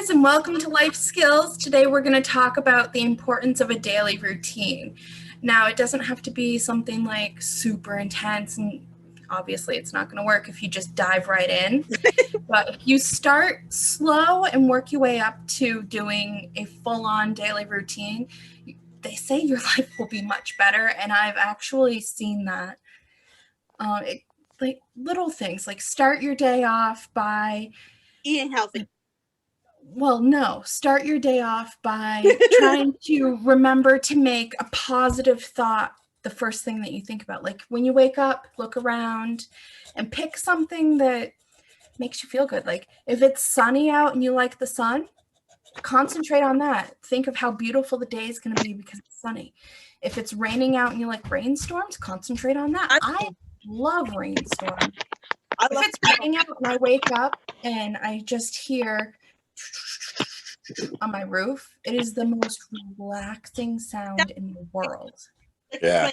guys, and welcome to Life Skills. Today we're going to talk about the importance of a daily routine. Now, it doesn't have to be something like super intense, and obviously it's not going to work if you just dive right in. But if you start slow and work your way up to doing a full-on daily routine, they say your life will be much better, and I've actually seen that. Like little things, like start your day off by eating healthy. Well, no. Start your day off by trying to remember to make a positive thought the first thing that you think about. Like when you wake up, look around and pick something that makes you feel good. Like if it's sunny out and you like the sun, concentrate on that. Think of how beautiful the day is going to be because it's sunny. If it's raining out and you like rainstorms, concentrate on that. I love rainstorms. If it's raining out and I wake up and I just hear on my roof, it is the most relaxing sound in the world. Yeah.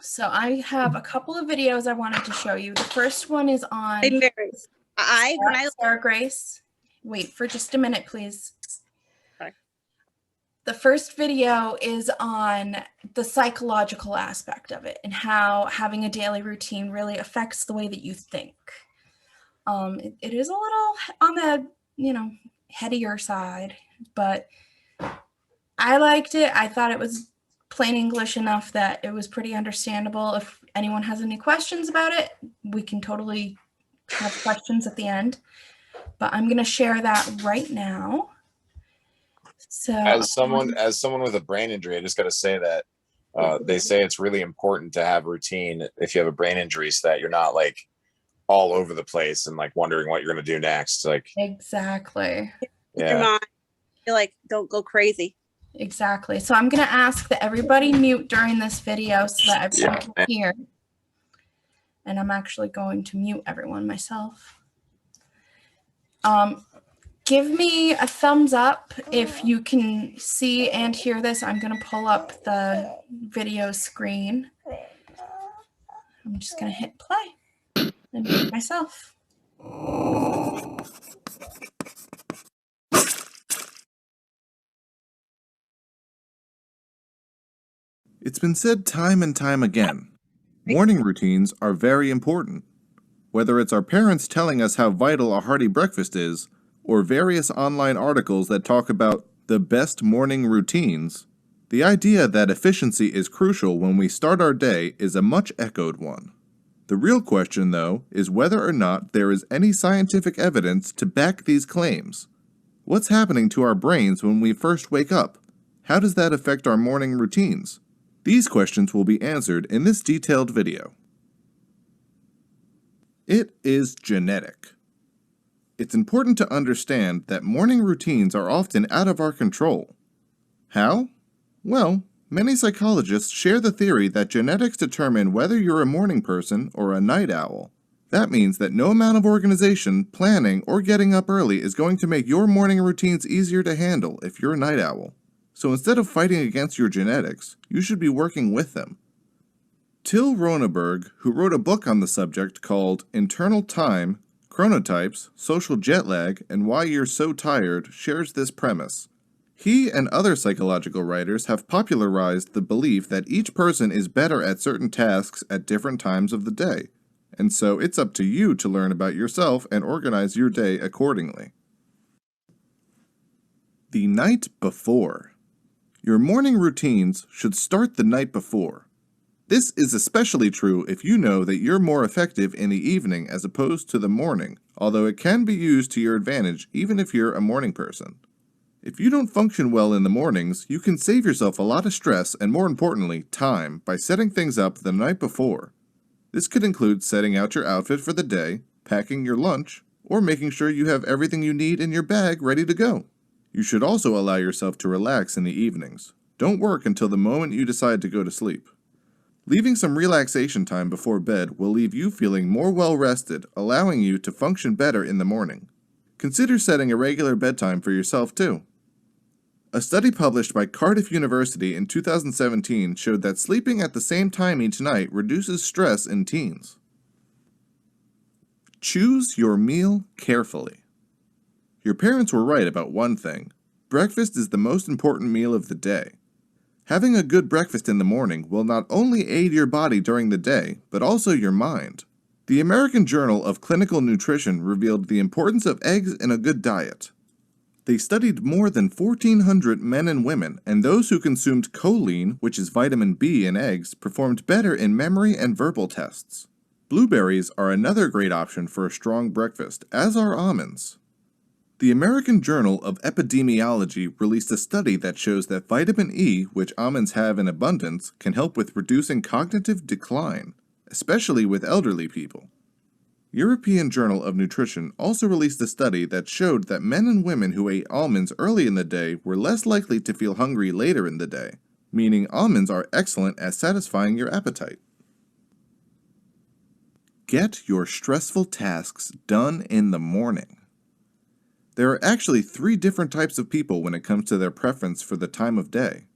So I have a couple of videos I wanted to show you. The first one is on Sarah Grace. Wait for just a minute, please. Sorry. The first video is on the psychological aspect of it and how having a daily routine really affects the way that you think. It is a little on the, headier side, but I liked it. I thought it was plain English enough that it was pretty understandable. If anyone has any questions about it, we can totally have questions at the end, but I'm going to share that right now. So as someone with a brain injury, I just got to say that they say it's really important to have routine if you have a brain injury so that you're not like all over the place and like wondering what you're going to do next. Like exactly. Yeah. Your mind, you're like, don't go crazy. Exactly. So I'm going to ask that everybody mute during this video so that everyone can hear. And I'm actually going to mute everyone myself. Give me a thumbs up if you can see and hear this. I'm going to pull up the video screen. I'm just going to hit play and mute myself. It's been said time and time again, morning routines are very important. Whether it's our parents telling us how vital a hearty breakfast is, or various online articles that talk about the best morning routines, the idea that efficiency is crucial when we start our day is a much echoed one. The real question, though, is whether or not there is any scientific evidence to back these claims. What's happening to our brains when we first wake up? How does that affect our morning routines? These questions will be answered in this detailed video. It is genetic. It's important to understand that morning routines are often out of our control. How? Well, many psychologists share the theory that genetics determine whether you're a morning person or a night owl. That means that no amount of organization, planning, or getting up early is going to make your morning routines easier to handle if you're a night owl. So instead of fighting against your genetics, you should be working with them. Till Ronaberg, who wrote a book on the subject called Internal Time, Chronotypes, Social Jet Lag, and Why You're So Tired, shares this premise. He and other psychological writers have popularized the belief that each person is better at certain tasks at different times of the day, and so it's up to you to learn about yourself and organize your day accordingly. The night before. Your morning routines should start the night before. This is especially true if you know that you're more effective in the evening as opposed to the morning, although it can be used to your advantage even if you're a morning person. If you don't function well in the mornings, you can save yourself a lot of stress and, more importantly, time by setting things up the night before. This could include setting out your outfit for the day, packing your lunch, or making sure you have everything you need in your bag ready to go. You should also allow yourself to relax in the evenings. Don't work until the moment you decide to go to sleep. Leaving some relaxation time before bed will leave you feeling more well-rested, allowing you to function better in the morning. Consider setting a regular bedtime for yourself too. A study published by Cardiff University in 2017 showed that sleeping at the same time each night reduces stress in teens. Choose your meal carefully. Your parents were right about one thing. Breakfast is the most important meal of the day. Having a good breakfast in the morning will not only aid your body during the day, but also your mind. The American Journal of Clinical Nutrition revealed the importance of eggs in a good diet. They studied more than 1,400 men and women, and those who consumed choline, which is vitamin B in eggs, performed better in memory and verbal tests. Blueberries are another great option for a strong breakfast, as are almonds. The American Journal of Epidemiology released a study that shows that vitamin E, which almonds have in abundance, can help with reducing cognitive decline, especially with elderly people. European Journal of Nutrition also released a study that showed that men and women who ate almonds early in the day were less likely to feel hungry later in the day, meaning almonds are excellent at satisfying your appetite. Get your stressful tasks done in the morning. There are actually 3 different types of people when it comes to their preference for the time of day.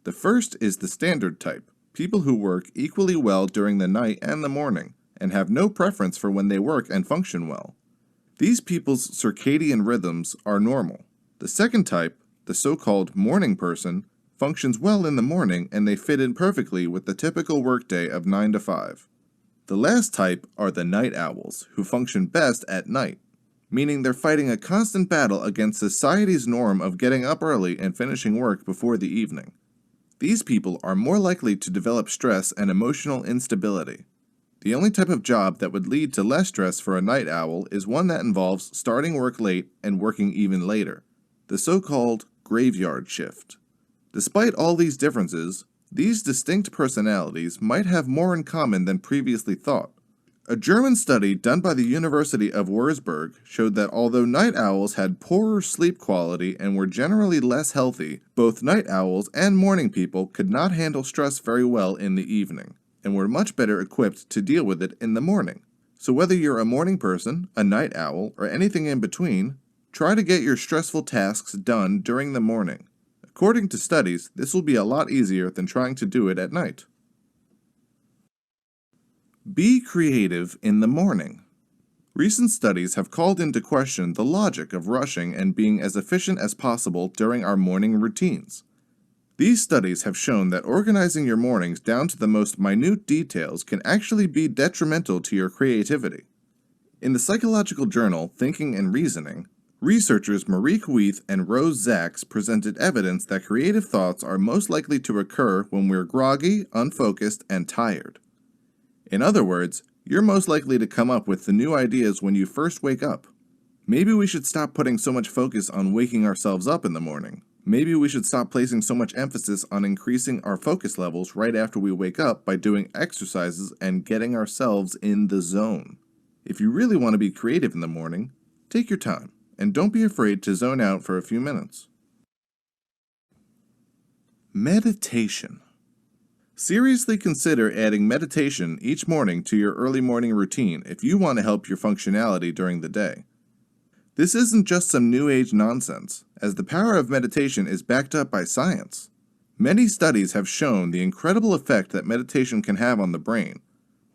The first is the standard type, people who work equally well during the night and the morning, and have no preference for when they work and function well. These people's circadian rhythms are normal. The second type, the so-called morning person, functions well in the morning and they fit in perfectly with the typical workday of 9 to 5. The last type are the night owls, who function best at night, meaning they're fighting a constant battle against society's norm of getting up early and finishing work before the evening. These people are more likely to develop stress and emotional instability. The only type of job that would lead to less stress for a night owl is one that involves starting work late and working even later, the so-called graveyard shift. Despite all these differences, these distinct personalities might have more in common than previously thought. A German study done by the University of Würzburg showed that although night owls had poorer sleep quality and were generally less healthy, both night owls and morning people could not handle stress very well in the evening, and were much better equipped to deal with it in the morning. So whether you're a morning person, a night owl, or anything in between, try to get your stressful tasks done during the morning. According to studies, this will be a lot easier than trying to do it at night. Be creative in the morning. Recent studies have called into question the logic of rushing and being as efficient as possible during our morning routines. These studies have shown that organizing your mornings down to the most minute details can actually be detrimental to your creativity. In the psychological journal Thinking and Reasoning, researchers Marie Kuith and Rose Zaks presented evidence that creative thoughts are most likely to occur when we're groggy, unfocused, and tired. In other words, you're most likely to come up with the new ideas when you first wake up. Maybe we should stop putting so much focus on waking ourselves up in the morning. Maybe we should stop placing so much emphasis on increasing our focus levels right after we wake up by doing exercises and getting ourselves in the zone. If you really want to be creative in the morning, take your time and don't be afraid to zone out for a few minutes. Meditation. Seriously consider adding meditation each morning to your early morning routine if you want to help your functionality during the day. This isn't just some new age nonsense, as the power of meditation is backed up by science. Many studies have shown the incredible effect that meditation can have on the brain.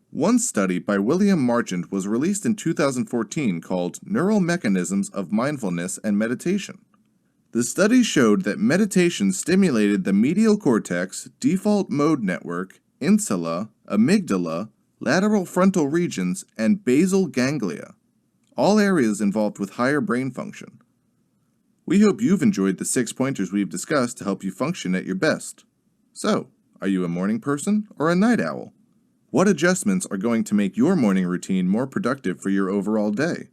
One study by William Marchant was released in 2014 called Neural Mechanisms of Mindfulness and Meditation. The study showed that meditation stimulated the medial cortex, default mode network, insula, amygdala, lateral frontal regions, and basal ganglia, all areas involved with higher brain function. We hope you've enjoyed the 6 pointers we've discussed to help you function at your best. So, are you a morning person or a night owl? What adjustments are going to make your morning routine more productive for your overall day?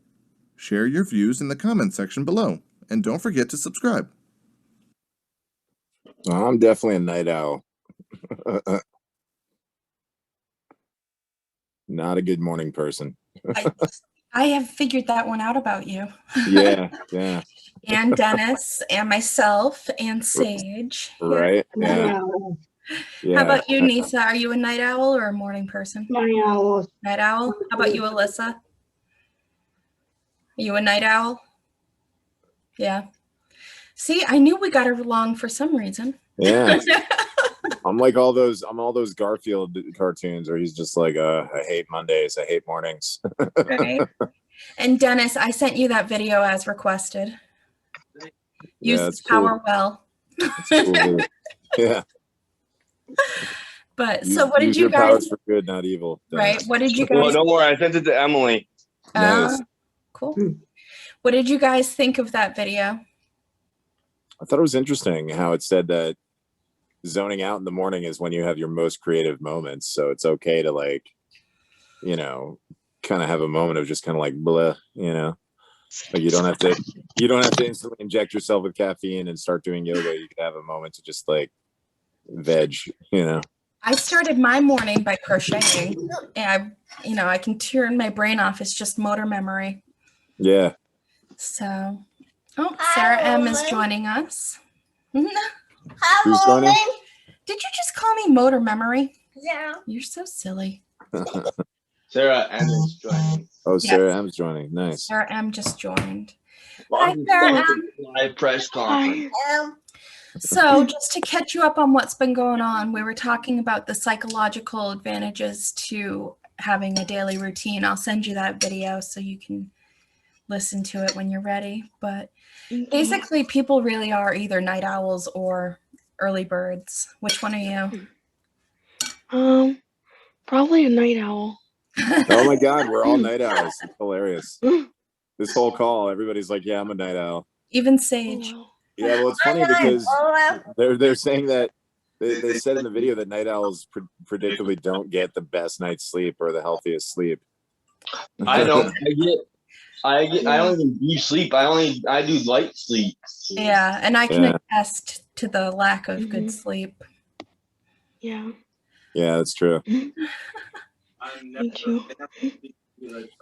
Share your views in the comment section below. And don't forget to subscribe. I'm definitely a night owl. Not a good morning person. I have figured that one out about you. Yeah. And Dennis and myself and Sage. Right. Yeah. How about you, Nisa? Are you a night owl or a morning person? Night owl. Night owl? How about you, Alyssa? Are you a night owl? Yeah. See, I knew we got along for some reason. Yeah. I'm all those Garfield cartoons where he's just like, I hate Mondays, I hate mornings. Right. And Dennis, I sent you that video as requested. Use Yeah, the it's cool. power well. It's cool. Yeah. But so what did Use you your guys, powers for good, not evil. right? Dennis. What did you Well, guys, don't worry. I sent it to Emily. Nice. cool. What did you guys think of that video? I thought it was interesting how it said that zoning out in the morning is when you have your most creative moments. So it's okay to like, you know, kind of have a moment of just kind of like blah, you know, like you don't have to instantly inject yourself with caffeine and start doing yoga. You can have a moment to just like veg, you know. I started my morning by crocheting, and I can turn my brain off. It's just motor memory. Yeah. So, Sarah M is joining us. Who's joining? Did you just call me motor memory? Yeah. You're so silly. Sarah and is joining. Oh, Sarah M's joining. Nice. Sarah M just joined. Welcome Sarah to M. the live press conference. So just to catch you up on what's been going on, we were talking about the psychological advantages to having a daily routine. I'll send you that video so you can listen to it when you're ready. But basically, people really are either night owls or early birds. Which one are you? Probably a night owl. Oh my God, we're all night owls. It's hilarious. This whole call, everybody's like, "Yeah, I'm a night owl." Even Sage. Wow. Yeah, well, it's funny because they're saying that they said in the video that night owls predictably don't get the best night's sleep or the healthiest sleep. I don't. I don't even do sleep. I do light sleep. Yeah, and I can Yeah. attest to the lack of good Mhm. sleep. Yeah. Yeah, that's true. Me too.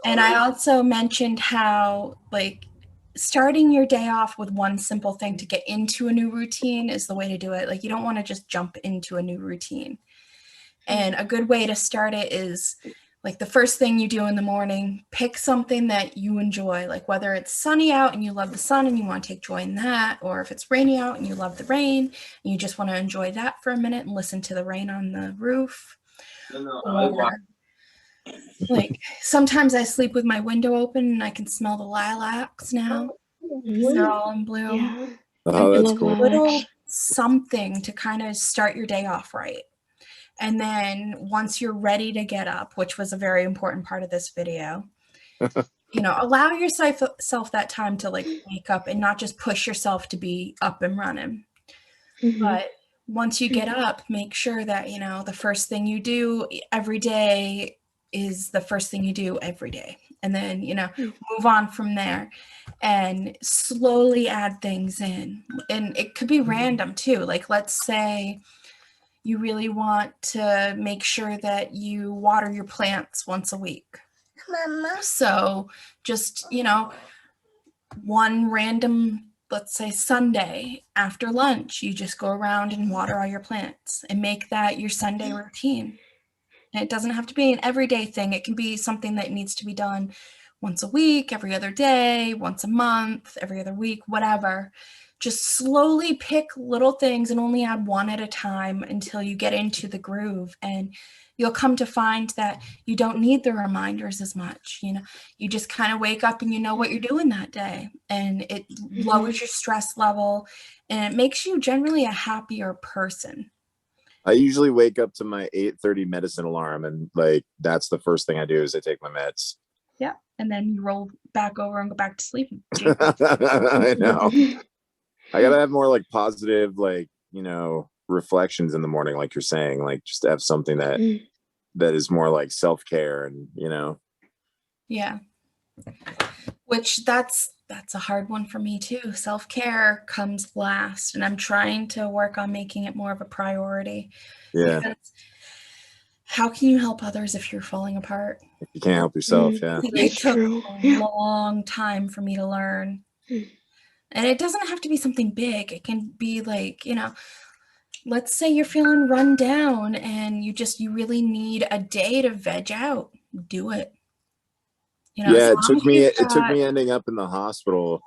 And I also mentioned how, like, starting your day off with one simple thing to get into a new routine is the way to do it. Like, you don't want to just jump into a new routine. And a good way to start it is, like, the first thing you do in the morning, pick something that you enjoy, like whether it's sunny out and you love the sun and you want to take joy in that, or if it's rainy out and you love the rain and you just want to enjoy that for a minute and listen to the rain on the roof. Or, like, sometimes I sleep with my window open and I can smell the lilacs now. They're all in bloom. Yeah. Oh, I that's love cool. Little lilacs. something to kind of start your day off right. And then once you're ready to get up, which was a very important part of this video, allow yourself that time to like wake up and not just push yourself to be up and running. Mhm. But once you get up, make sure that, the first thing you do every day is the first thing you do every day. And then, move on from there and slowly add things in. And it could be random too. Like, let's say you really want to make sure that you water your plants once a week. Mama. So just, one random, let's say Sunday after lunch, you just go around and water all your plants and make that your Sunday routine. And it doesn't have to be an everyday thing. It can be something that needs to be done once a week, every other day, once a month, every other week, whatever. Just slowly pick little things and only add one at a time until you get into the groove. And you'll come to find that you don't need the reminders as much. You just kind of wake up and you know what you're doing that day. And it lowers your stress level and it makes you generally a happier person. I usually wake up to my 8:30 medicine alarm, and like that's the first thing I do is I take my meds. Yeah. And then you roll back over and go back to sleep. I know. I gotta have more like positive, like, reflections in the morning, like you're saying, like just to have something that is more like self-care and, Yeah. Which that's a hard one for me too. Self-care comes last, and I'm trying to work on making it more of a priority. yeah, Because how can you help others if you're falling apart? you can't help yourself. Yeah. It That's took true. a Yeah. long time for me to learn. And it doesn't have to be something big. It can be like, let's say you're feeling run down and you really need a day to veg out. Do it. Yeah, as long as you've it took got- me ending up in the hospital,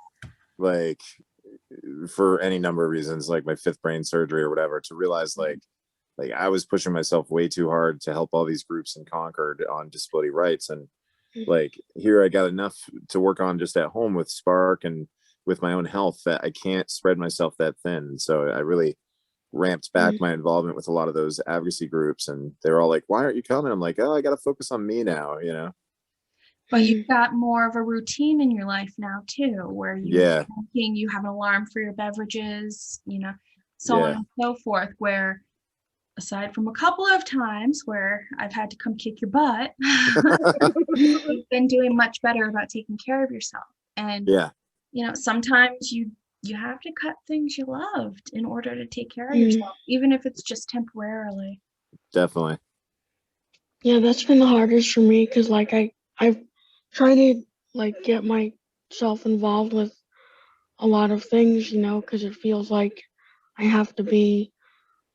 like for any number of reasons, like my 5th brain surgery or whatever, to realize like I was pushing myself way too hard to help all these groups in Concord on disability rights. And like here I got enough to work on just at home with Spark and with my own health that I can't spread myself that thin. So I really ramped back my involvement with a lot of those advocacy groups, and they're all like, why aren't you coming? I'm like, oh, I got to focus on me now, you know? But you've got more of a routine in your life now too, where Yeah. you have an alarm for your beverages, so on and so forth, where aside from a couple of times where I've had to come kick your butt, you've been doing much better about taking care of yourself. And Yeah. sometimes you have to cut things you loved in order to take care of yourself, even if it's just temporarily. Definitely. Yeah, that's been the hardest for me because like I've tried to like get myself involved with a lot of things, because it feels like I have to be,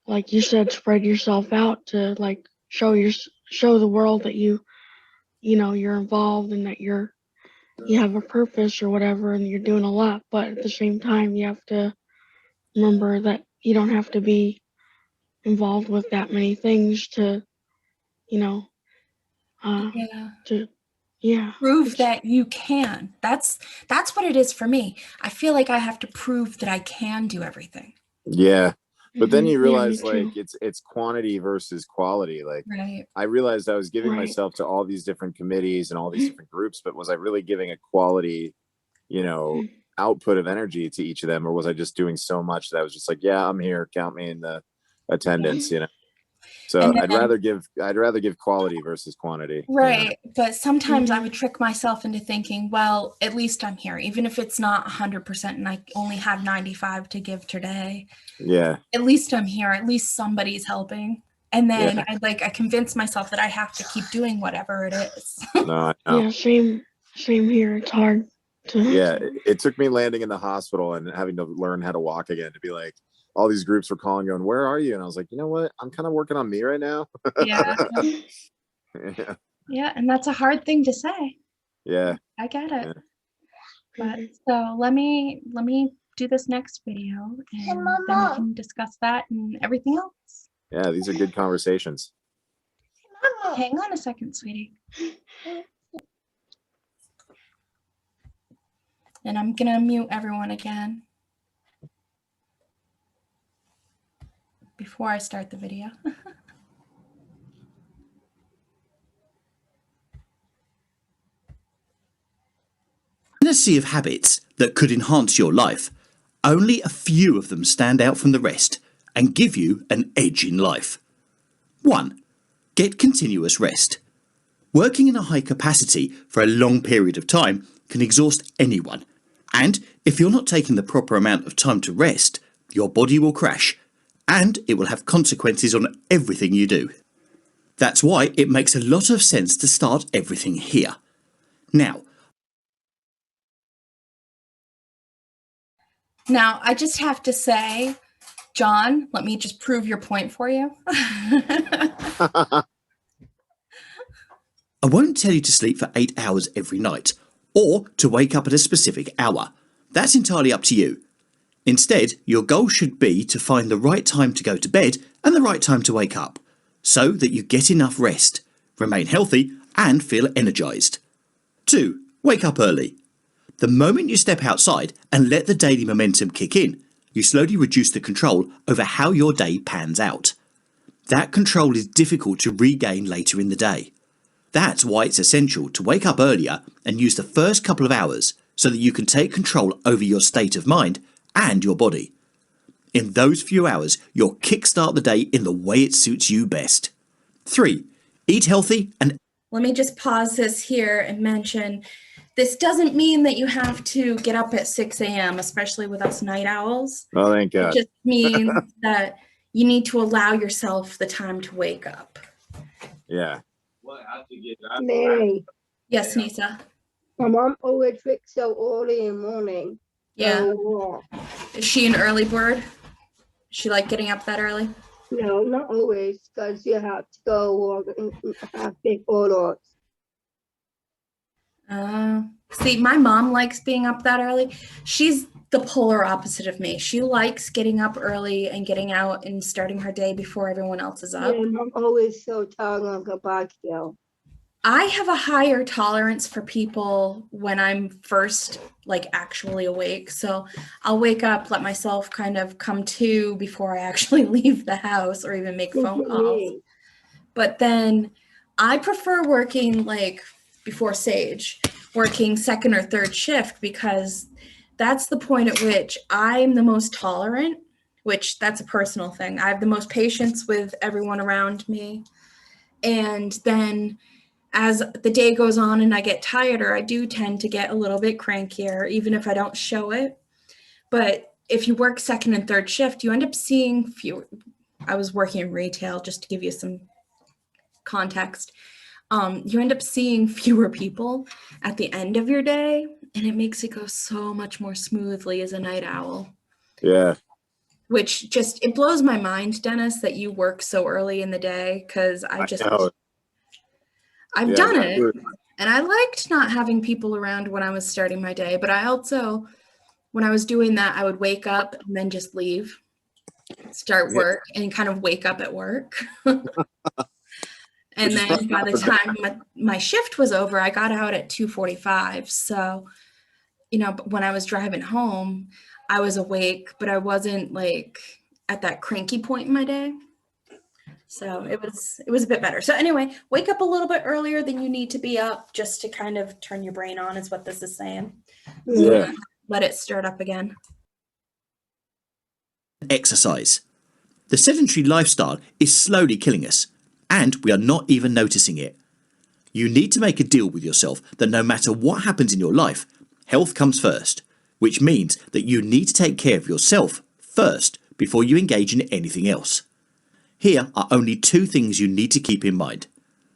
like you said, spread yourself out to like show the world that you're involved and that you have a purpose or whatever, and you're doing a lot. But at the same time, you have to remember that you don't have to be involved with that many things to, Prove that you can. That's what it is for me. I feel like I have to prove that I can do everything. Yeah. But then you me realize too. like it's quantity versus quality. Like Right. I realized I was giving Right. myself to all these different committees and all these different groups, but was I really giving a quality, output of energy to each of them, or was I just doing so much that I was just like, yeah, I'm here, count me in the attendance, So And I'd rather give quality versus quantity. Right. But sometimes I would trick myself into thinking, well, at least I'm here, even if it's not 100% and I only have 95 to give today. Yeah. At least I'm here. At least somebody's helping. And then I convince myself that I have to keep doing whatever it is. No, I know. Yeah, same here. It's hard to. Yeah, it took me landing in the hospital and having to learn how to walk again to be like, all these groups were calling going, where are you? And I was like, you know what? I'm kind of working on me right now. Yeah. Yeah. Yeah. And that's a hard thing to say. Yeah. I get it. Yeah. But so let me do this next video and then we can discuss that and everything else. Yeah, these are good conversations. Hang on a second, sweetie. And I'm gonna mute everyone again before I start the video. In a sea of habits that could enhance your life, only a few of them stand out from the rest and give you an edge in life. 1. Get continuous rest. Working in a high capacity for a long period of time can exhaust anyone, and if you're not taking the proper amount of time to rest, your body will crash, and it will have consequences on everything you do. That's why it makes a lot of sense to start everything here. Now, I just have to say, John, let me just prove your point for you. I won't tell you to sleep for 8 hours every night, or to wake up at a specific hour. That's entirely up to you. Instead, your goal should be to find the right time to go to bed and the right time to wake up, so that you get enough rest, remain healthy, and feel energized. 2. Wake up early. The moment you step outside and let the daily momentum kick in, you slowly reduce the control over how your day pans out. That control is difficult to regain later in the day. That's why it's essential to wake up earlier and use the first couple of hours so that you can take control over your state of mind and your body. In those few hours, you'll kickstart the day in the way it suits you best. 3. Eat healthy and... Let me just pause this here and mention, this doesn't mean that you have to get up at 6 a.m., especially with us night owls. Oh, thank God. It just means that you need to allow yourself the time to wake up. Yeah. Mary, Yes, Nisa. my mom always wakes so early in the morning. Yeah. So walk. Is she an early bird? Is she like getting up that early? No, not always, because you have to go walk and have big photos. See, my mom likes being up that early. She's the polar opposite of me. She likes getting up early and getting out and starting her day before everyone else is up. Yeah, I'm always so tired on the bike hill. I have a higher tolerance for people when I'm first like actually awake. So I'll wake up, let myself kind of come to before I actually leave the house or even make phone calls. But then I prefer working like before Sage, working second or third shift, because that's the point at which I'm the most tolerant, which that's a personal thing. I have the most patience with everyone around me. And then as the day goes on and I get tireder, I do tend to get a little bit crankier, even if I don't show it. But if you work second and third shift, you end up seeing fewer. I was working in retail, just to give you some context. You end up seeing fewer people at the end of your day, and it makes it go so much more smoothly as a night owl. Yeah. Which just, it blows my mind, Dennis, that you work so early in the day, because I've done it, and I liked not having people around when I was starting my day, but I also, when I was doing that, I would wake up and then just leave, start work, and kind of wake up at work. And then by the time my shift was over, I got out at 2:45. So, you know, when I was driving home, I was awake, but I wasn't like at that cranky point in my day. So it was a bit better. So anyway, wake up a little bit earlier than you need to be up, just to kind of turn your brain on, is what this is saying. Yeah. Let it start up again. Exercise. The sedentary lifestyle is slowly killing us, and we are not even noticing it. You need to make a deal with yourself that no matter what happens in your life, health comes first, which means that you need to take care of yourself first before you engage in anything else. Here are only two things you need to keep in mind: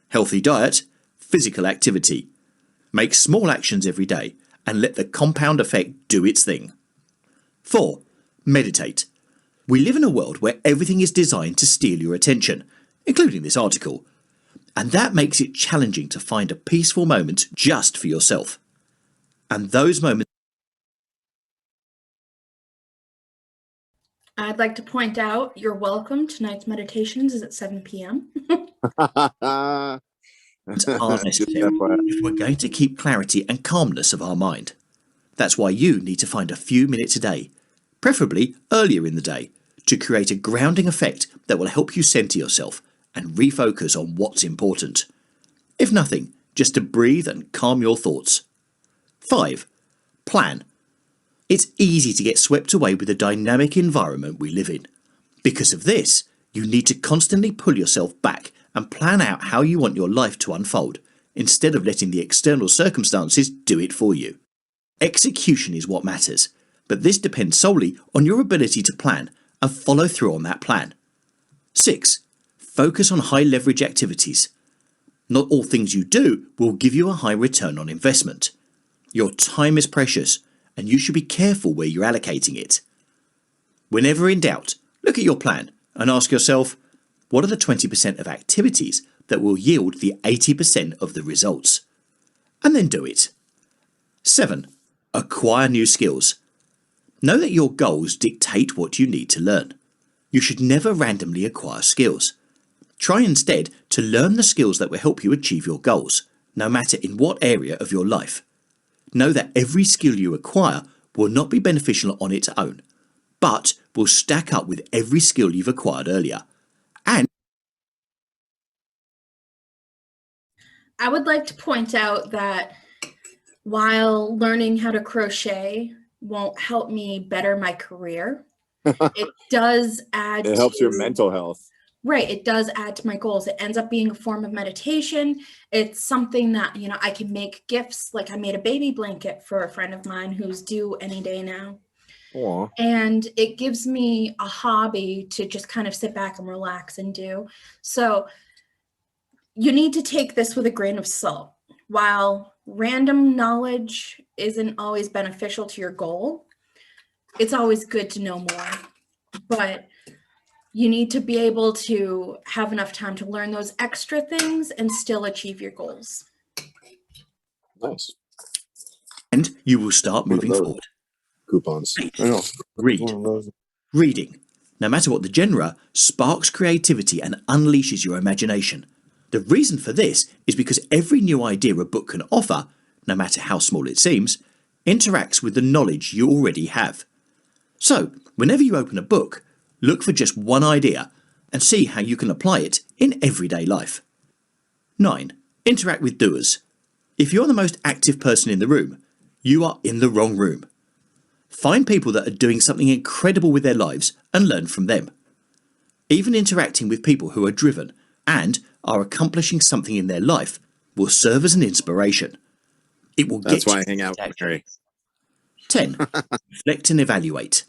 healthy diet, physical activity. Make small actions every day and let the compound effect do its thing. 4. Meditate. We live in a world where everything is designed to steal your attention, including this article, and that makes it challenging to find a peaceful moment just for yourself. And those moments. I'd like to point out, you're welcome. Tonight's meditations is at 7 p.m. Are necessary if we're going to keep clarity and calmness of our mind. That's why you need to find a few minutes a day, preferably earlier in the day, to create a grounding effect that will help you center yourself and refocus on what's important. If nothing, just to breathe and calm your thoughts. 5. Plan. It's easy to get swept away with the dynamic environment we live in. Because of this, you need to constantly pull yourself back and plan out how you want your life to unfold, instead of letting the external circumstances do it for you. Execution is what matters, but this depends solely on your ability to plan and follow through on that plan. 6. Focus on high leverage activities. Not all things you do will give you a high return on investment. Your time is precious, and you should be careful where you're allocating it. Whenever in doubt, look at your plan and ask yourself, what are the 20% of activities that will yield the 80% of the results? And then do it. 7. Acquire new skills. Know that your goals dictate what you need to learn. You should never randomly acquire skills. Try instead to learn the skills that will help you achieve your goals, no matter in what area of your life. Know that every skill you acquire will not be beneficial on its own, but will stack up with every skill you've acquired earlier. And I would like to point out that while learning how to crochet won't help me better my career, it does add It helps your mental health. Right. It does add to my goals. It ends up being a form of meditation. It's something that, you know, I can make gifts. Like I made a baby blanket for a friend of mine who's due any day now. Aww. And it gives me a hobby to just kind of sit back and relax and do. So you need to take this with a grain of salt. While random knowledge isn't always beneficial to your goal, it's always good to know more. But you need to be able to have enough time to learn those extra things and still achieve your goals. Nice. And you will start moving forward. Coupons. I know. Read. Reading, no matter what the genre, sparks creativity and unleashes your imagination. The reason for this is because every new idea a book can offer, no matter how small it seems, interacts with the knowledge you already have. So, whenever you open a book, look for just one idea and see how you can apply it in everyday life. 9. Interact with doers. If you're the most active person in the room, you are in the wrong room. Find people that are doing something incredible with their lives and learn from them. Even interacting with people who are driven and are accomplishing something in their life will serve as an inspiration. It will That's get why you I hang out with Mary. 10. Reflect and evaluate.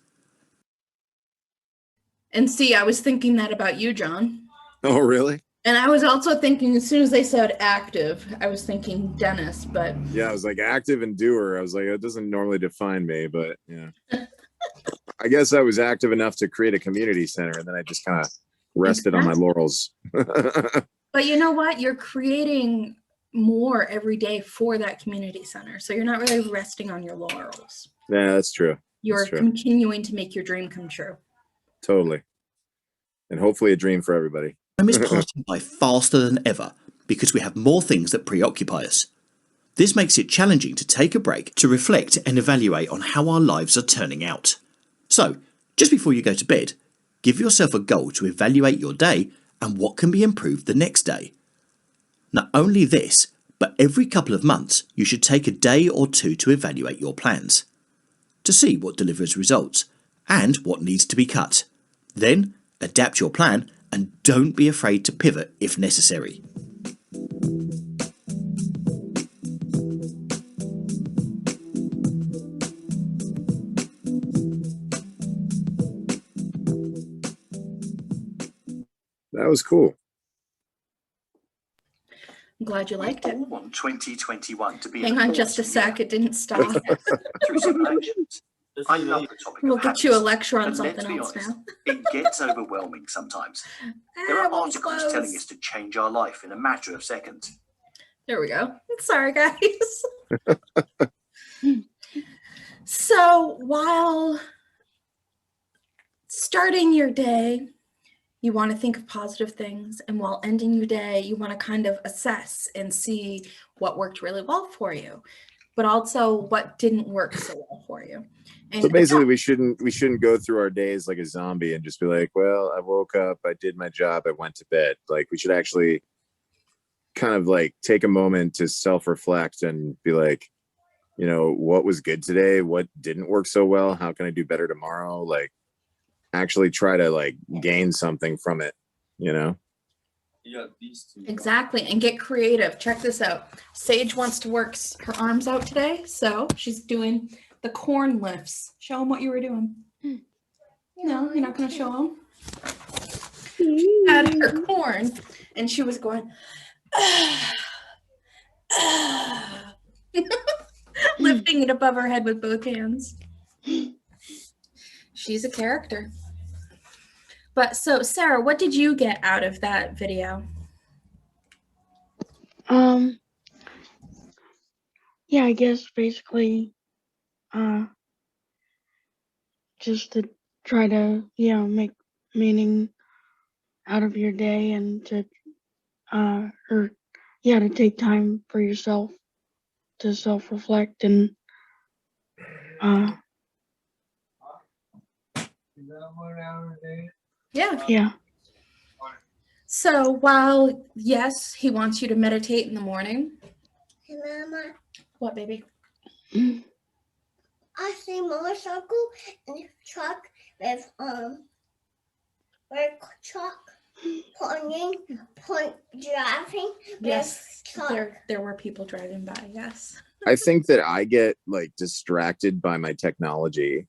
And see, I was thinking that about you, John. Oh, really? And I was also thinking, as soon as they said active, I was thinking Dennis, but Yeah, I was like active and doer. I was like, it doesn't normally define me, but yeah. I guess I was active enough to create a community center, and then I just kind of rested on my laurels. but you know what? You're creating more every day for that community center. So you're not really resting on your laurels. Yeah, that's true. You're That's true. continuing to make your dream come true. Totally. And hopefully a dream for everybody. Time is passing by faster than ever because we have more things that preoccupy us. This makes it challenging to take a break to reflect and evaluate on how our lives are turning out. So, just before you go to bed, give yourself a goal to evaluate your day and what can be improved the next day. Not only this, but every couple of months you should take a day or two to evaluate your plans, to see what delivers results and what needs to be cut. Then, adapt your plan and don't be afraid to pivot if necessary. That was cool. I'm glad you liked it. all want 2021 to be Hang on just a sec, it didn't stop. through some actions. I love the topic We'll of get you a happiness, lecture on and let's something be else honest, now. it gets overwhelming sometimes. There are we'll articles close. telling us to change our life in a matter of seconds. There we go. Sorry, guys. So while starting your day, you want to think of positive things. And while ending your day, you want to kind of assess and see what worked really well for you, but also what didn't work so well for you. And So basically we shouldn't go through our days like a zombie and just be like, well, I woke up, I did my job, I went to bed. Like we should actually kind of like take a moment to self-reflect and be like, you know, what was good today? What didn't work so well? How can I do better tomorrow? Like actually try to like gain something from it, you know? Yeah, these two. exactly, and get creative. Check this out. Sage wants to work her arms out today, so she's doing the corn lifts. Show them what you were doing. No, you're not going to show them. She had her corn, and she was going, lifting it above her head with both hands. She's a character. But so, Sarah, what did you get out of that video? Yeah, I guess basically, just to try to, make meaning out of your day and to, to take time for yourself to self-reflect and, Yeah. So while, yes, he wants you to meditate in the morning. Hey, Mama, What, baby? I see motorcycle and truck with truck driving Yes, with truck. there were people driving by, yes. I think that I get like distracted by my technology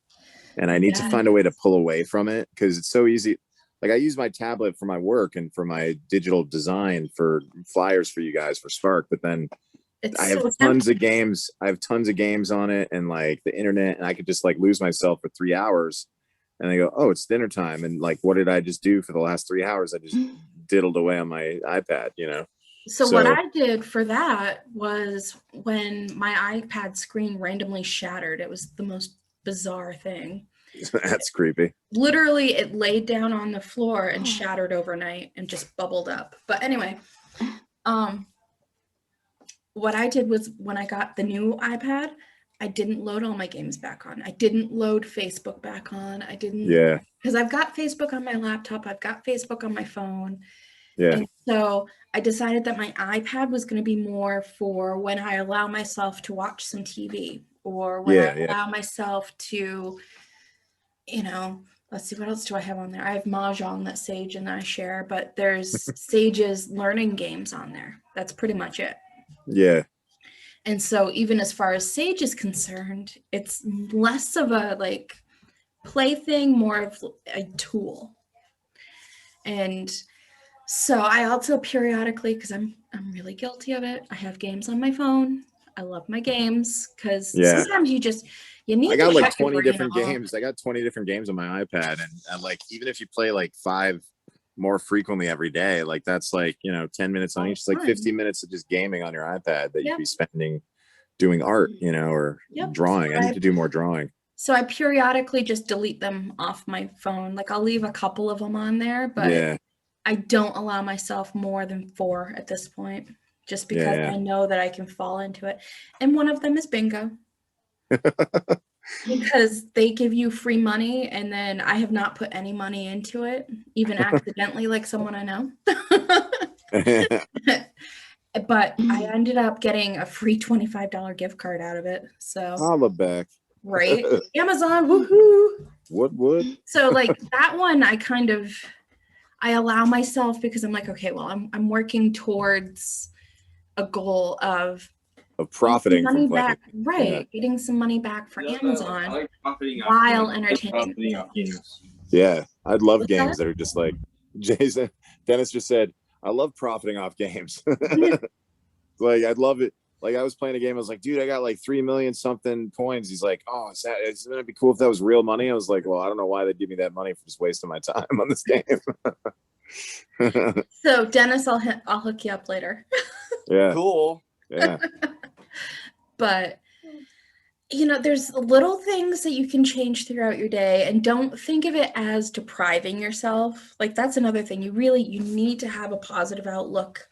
and I need to find a way to pull away from it because it's so easy. Like I use my tablet for my work and for my digital design for flyers for you guys for Spark, but then It's I have so tons of games. I have tons of games on it and like the internet, and I could just like lose myself for 3 hours and I go, oh, it's dinner time. And like, what did I just do for the last 3 hours? I just diddled away on my iPad, you know? So what I did for that was when my iPad screen randomly shattered. It was the most bizarre thing. That's creepy. Literally, it laid down on the floor and shattered overnight and just bubbled up. But anyway, What I did was when I got the new iPad, I didn't load all my games back on. I didn't load Facebook back on. I didn't, Yeah. because I've got Facebook on my laptop. I've got Facebook on my phone. Yeah. And so I decided that my iPad was going to be more for when I allow myself to watch some TV or when I allow myself to, you know, let's see, what else do I have on there? I have Mahjong that Sage and I share, but there's Sage's learning games on there. That's pretty much it. Yeah. And so even as far as Sage is concerned, it's less of a like plaything, more of a tool. And so I also periodically, because I'm really guilty of it, I have games on my phone. I love my games because sometimes you need. I got to like 20 different off. games. I got 20 different games on my iPad, and like even if you play like 5 more frequently every day, like that's like 10 minutes on each. It's like 15 minutes of just gaming on your iPad that you'd be spending doing art, or drawing. I need to do more drawing. So I periodically just delete them off my phone. Like I'll leave a couple of them on there, but I don't allow myself more than 4 at this point, just because I know that I can fall into it. And one of them is bingo. Because they give you free money, and then I have not put any money into it, even accidentally, like someone I know. But I ended up getting a free $25 gift card out of it. So holla back. Right? Amazon, woohoo! Would. So like that one, I allow myself because I'm like, okay, well, I'm working towards a goal of profiting money from back, playing. right? Getting some money back for Amazon while entertaining. Yeah, I'd love games that are just like Dennis just said. I love profiting off games. Like I'd love it. Like I was playing a game. I was like, dude, I got like 3 million something coins. He's like, oh, it's gonna be cool if that was real money. I was like, well, I don't know why they'd give me that money for just wasting my time on this game. So Dennis, I'll hook you up later. Yeah. Cool. Yeah. But there's little things that you can change throughout your day, and don't think of it as depriving yourself. Like that's another thing. You need to have a positive outlook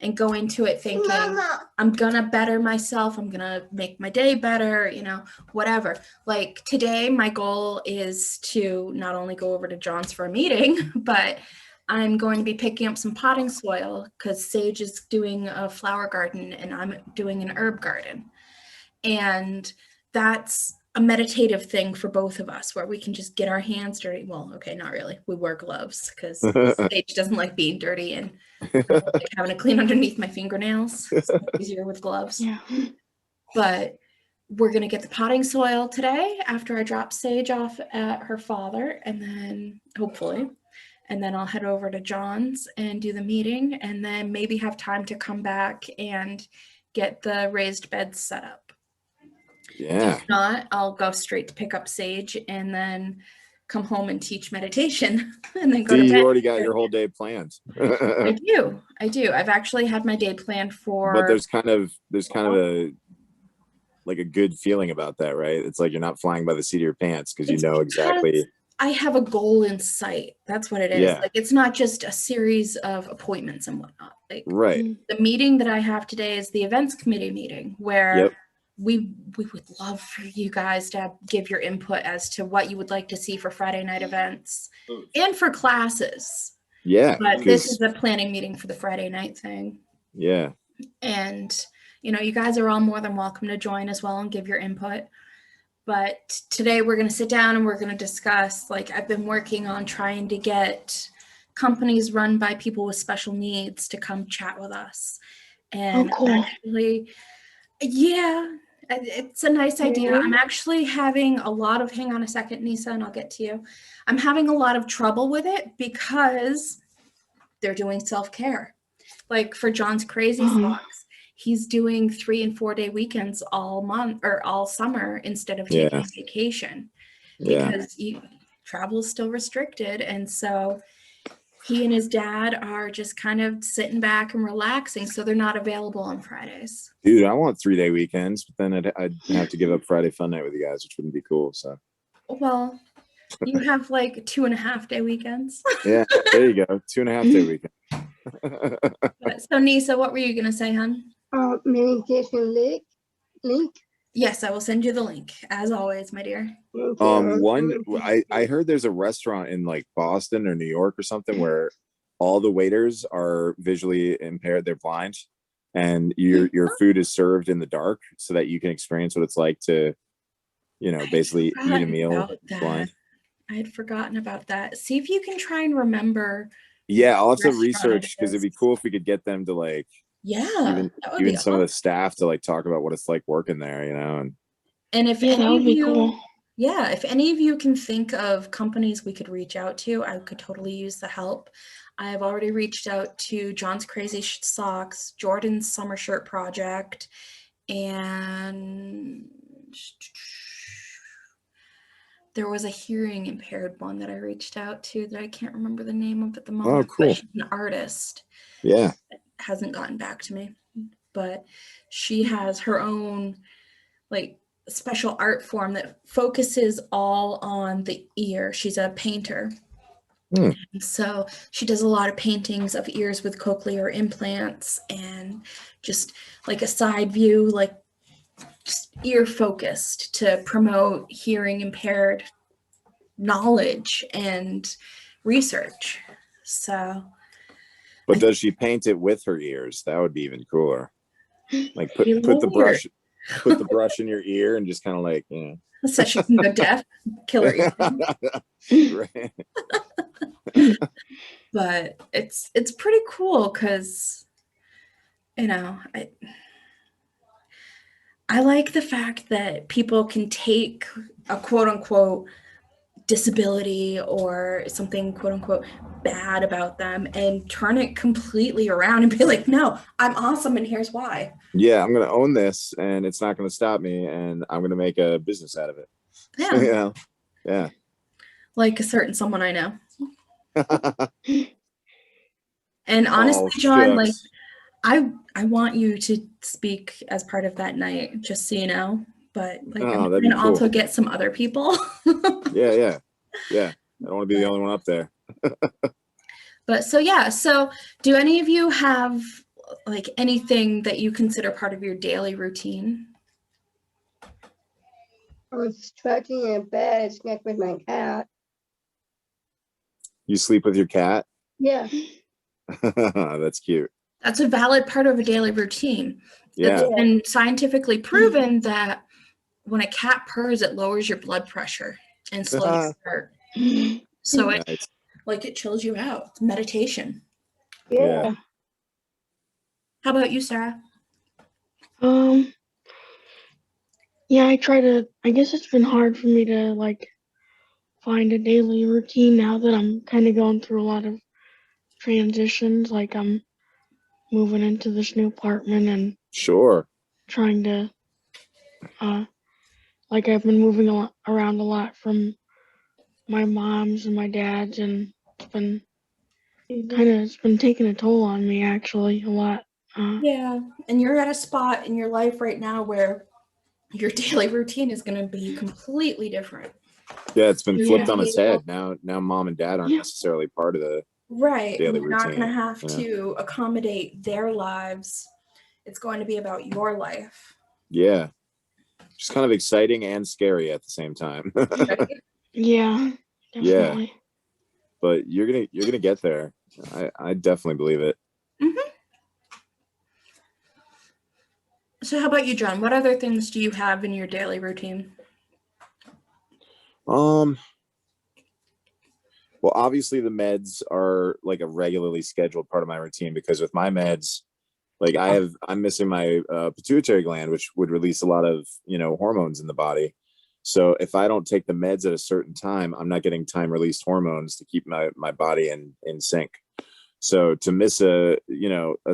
and go into it thinking, I'm gonna better myself. I'm gonna make my day better, whatever. Like today, my goal is to not only go over to John's for a meeting, but I'm going to be picking up some potting soil because Sage is doing a flower garden and I'm doing an herb garden. And that's a meditative thing for both of us where we can just get our hands dirty. Well, okay, not really. We wear gloves because Sage doesn't like being dirty and like having to clean underneath my fingernails. It's easier with gloves. Yeah. But we're going to get the potting soil today after I drop Sage off at her father, and then hopefully, and then I'll head over to John's and do the meeting, and then maybe have time to come back and get the raised beds set up. Yeah. If not, I'll go straight to pick up Sage and then come home and teach meditation and then go to bed. You already got your whole day planned. I do. I've actually had my day planned for. But there's kind of a good feeling about that, right? It's like you're not flying by the seat of your pants because you know exactly. I have a goal in sight. That's what it is. Yeah. Like it's not just a series of appointments and whatnot. Like right. The meeting that I have today is the events committee meeting where we would love for you guys to give your input as to what you would like to see for Friday night events and for classes. Yeah. But this is a planning meeting for the Friday night thing. Yeah. And, you guys are all more than welcome to join as well and give your input. But today we're going to sit down and we're going to discuss, like I've been working on trying to get companies run by people with special needs to come chat with us. And cool. Actually, yeah, it's a nice idea. I'm actually having a lot of, hang on a second, Nisa, and I'll get to you. I'm having a lot of trouble with it because they're doing self-care. Like for John's Crazy Socks, he's doing 3 and 4 day weekends all month or all summer instead of taking vacation because travel is still restricted. And so he and his dad are just kind of sitting back and relaxing. So they're not available on Fridays. Dude, I want 3 day weekends, but then I'd have to give up Friday fun night with you guys, which wouldn't be cool. So, well, you have like 2.5 day weekends. Yeah, there you go. 2.5 day weekend. So Nisa, what were you gonna say, hon? Meditation link. Yes, I will send you the link, as always, my dear. I heard there's a restaurant in like Boston or New York or something where all the waiters are visually impaired, they're blind, and your food is served in the dark so that you can experience what it's like to, basically eat a meal blind. I had forgotten about that. See if you can try and remember. Yeah, I'll have to restaurant research it because it'd be is. cool if we could get them to like Yeah, that would be even some of the awesome. staff to like talk about what it's like working there, And if Yeah, that any would of be you, cool. yeah, if any of you can think of companies we could reach out to, I could totally use the help. I have already reached out to John's Crazy Socks, Jordan's Summer Shirt Project, and there was a hearing impaired one that I reached out to that I can't remember the name of at the moment. cool. But she's an artist. Yeah. Hasn't gotten back to me, but she has her own like special art form that focuses all on the ear. She's a painter. So she does a lot of paintings of ears with cochlear implants and just like a side view, like just ear focused to promote hearing impaired knowledge and research. So But does she paint it with her ears? That would be even cooler. Like put You the love brush in your ear and just kind of like, so she can go deaf, kill her ear. Right. But it's pretty cool because I like the fact that people can take a quote unquote disability or something quote unquote bad about them and turn it completely around and be like, no, I'm awesome and here's why. Yeah, I'm gonna own this and it's not gonna stop me and I'm gonna make a business out of it. Yeah. Yeah. Like a certain someone I know. And honestly, John, like I want you to speak as part of that night, just so you know. But like I'm that'd be gonna cool. also get some other people. Yeah. I don't want to be the only one up there. But so do any of you have like anything that you consider part of your daily routine? I was stretching in bed, next with my cat. You sleep with your cat? Yeah. That's cute. That's a valid part of a daily routine. Yeah. It's been scientifically proven that when a cat purrs, it lowers your blood pressure and slows your heart. So it chills you out. It's meditation. Yeah. How about you, Sarah? Yeah, I guess it's been hard for me to like find a daily routine now that I'm kind of going through a lot of transitions. Like I'm moving into this new apartment and trying to, like I've been moving around a lot from my mom's and my dad's, and it's been taking a toll on me actually a lot. Yeah, and you're at a spot in your life right now where your daily routine is going to be completely different. Yeah, it's been flipped on its head. Now mom and dad aren't necessarily part of the daily You're routine. not going to have to accommodate their lives. It's going to be about your life. Yeah. Just kind of exciting and scary at the same time. Yeah, definitely. Yeah. But you're gonna get there. I definitely believe it. Mm-hmm. So how about you, John? What other things do you have in your daily routine? Well, obviously the meds are like a regularly scheduled part of my routine because with my meds, like I'm missing my pituitary gland, which would release a lot of, hormones in the body. So if I don't take the meds at a certain time, I'm not getting time released hormones to keep my body in sync. So to miss a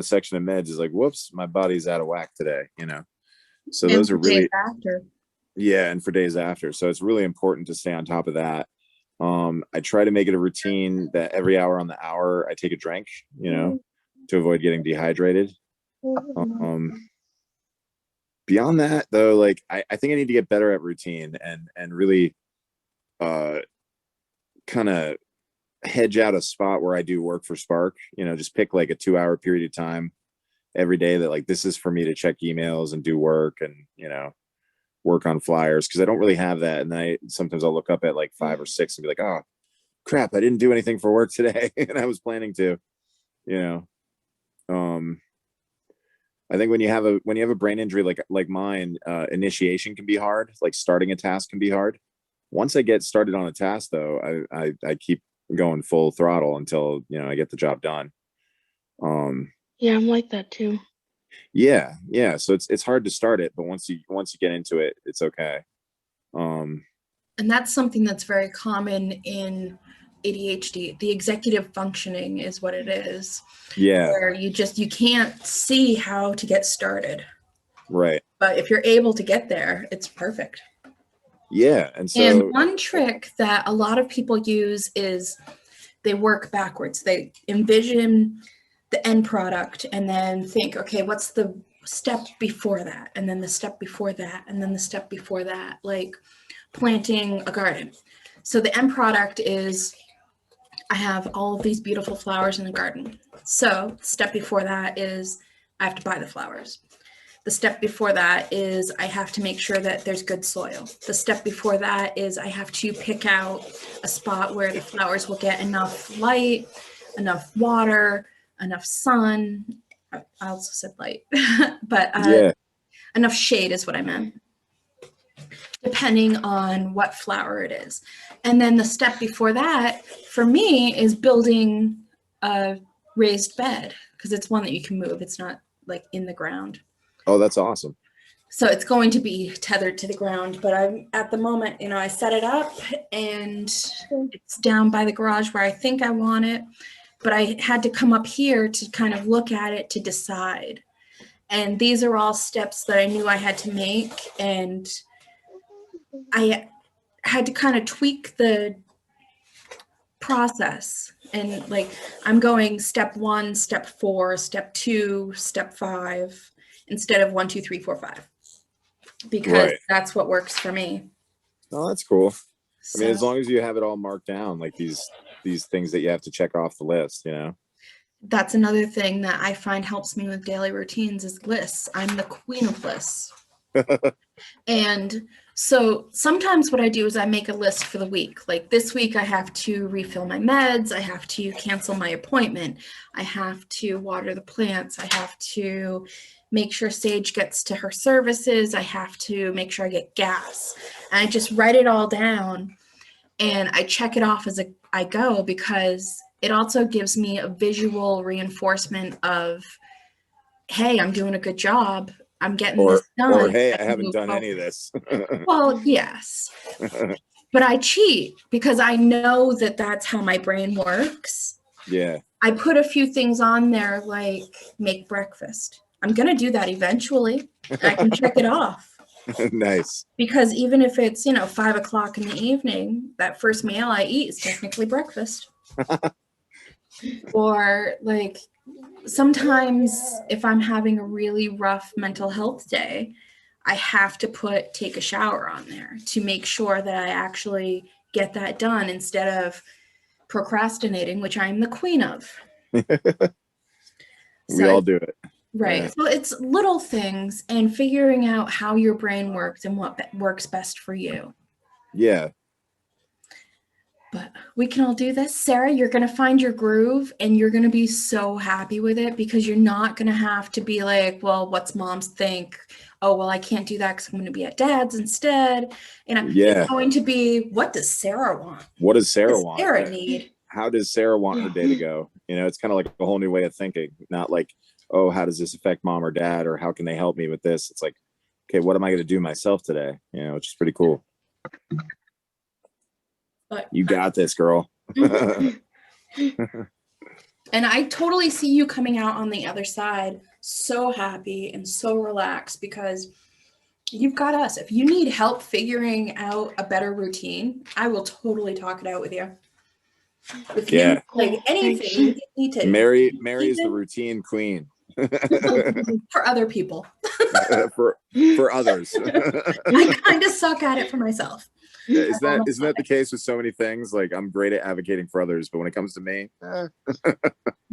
section of meds is like, whoops, my body's out of whack today, So and those are really, after. yeah. And for days after. So it's really important to stay on top of that. I try to make it a routine that every hour on the hour I take a drink, to avoid getting dehydrated. Beyond that though, like I think I need to get better at routine and really kind of hedge out a spot where I do work for Spark, just pick like a 2-hour period of time every day that like, this is for me to check emails and do work and, work on flyers. Cause I don't really have that. And sometimes I'll look up at like 5 or 6 and be like, oh crap, I didn't do anything for work today. And I was planning to, I think when you have a brain injury like mine, initiation can be hard. Like starting a task can be hard. Once I get started on a task though, I keep going full throttle until, I get the job done. Yeah, I'm like that too. Yeah. So it's hard to start it, but once you get into it, it's okay. And that's something that's very common in ADHD. The executive functioning is what it is. Yeah. Where you can't see how to get started. Right. But if you're able to get there, it's perfect. Yeah. And one trick that a lot of people use is they work backwards. They envision the end product and then think, okay, what's the step before that? And then the step before that, and then the step before that, like planting a garden. So the end product is I have all of these beautiful flowers in the garden. So the step before that is I have to buy the flowers. The step before that is I have to make sure that there's good soil. The step before that is I have to pick out a spot where the flowers will get enough light, enough water, enough sun. I also said light, but enough shade is what I meant, depending on what flower it is. And then the step before that for me is building a raised bed, because it's one that you can move. It's not like in the ground. Oh, that's awesome. So it's going to be tethered to the ground, but I'm at the moment, I set it up and it's down by the garage where I think I want it, but I had to come up here to kind of look at it to decide. And these are all steps that I knew I had to make, and I had to kind of tweak the process. And like, I'm going step 1, step 4, step 2, step 5, instead of 1, 2, 3, 4, 5, because that's what works for me. Oh, that's cool. I mean, as long as you have it all marked down, like these things that you have to check off the list, That's another thing that I find helps me with daily routines is lists. I'm the queen of lists. And so sometimes what I do is I make a list for the week. Like this week, I have to refill my meds. I have to cancel my appointment. I have to water the plants. I have to make sure Sage gets to her services. I have to make sure I get gas. And I just write it all down and I check it off as I go, because it also gives me a visual reinforcement of, hey, I'm doing a good job. I'm getting this done. Or hey, I haven't done any of this. Well, yes. But I cheat because I know that that's how my brain works. Yeah. I put a few things on there like make breakfast. I'm going to do that eventually. I can check it off. Nice. Because even if it's, 5 o'clock in the evening, that first meal I eat is technically breakfast. Or like sometimes if I'm having a really rough mental health day, I have to take a shower on there to make sure that I actually get that done instead of procrastinating, which I'm the queen of. We all do it. Right. Yeah. So it's little things and figuring out how your brain works and what works best for you. Yeah. But we can all do this. Sarah, you're going to find your groove and you're going to be so happy with it, because you're not going to have to be like, well, what's moms think? Oh, well, I can't do that because I'm going to be at dad's instead. It's going to be, what does Sarah want? What does Sarah want? Sarah need? How does Sarah want her day to go? It's kind of like a whole new way of thinking, not like, oh, how does this affect mom or dad? Or how can they help me with this? It's like, okay, what am I going to do myself today? Which is pretty cool. But you got this, girl. And I totally see you coming out on the other side so happy and so relaxed, because you've got us. If you need help figuring out a better routine, I will totally talk it out with you. If you like anything, you need to. Mary is the routine queen. For other people. for others. I kind of suck at it for myself. Isn't that the case with so many things? Like I'm great at advocating for others, but when it comes to me,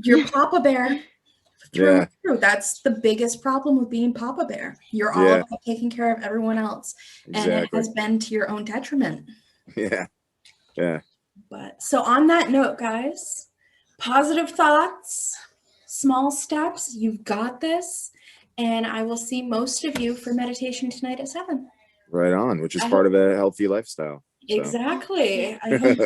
You're Papa Bear. Through Yeah. and through. That's the biggest problem with being Papa Bear. You're all Yeah. about taking care of everyone else, and it Exactly. has been to your own detriment. Yeah. Yeah. But so on that note, guys, positive thoughts, small steps. You've got this, and I will see most of you for meditation tonight at 7. Right on, which is I part of a healthy lifestyle. So. Exactly. I hope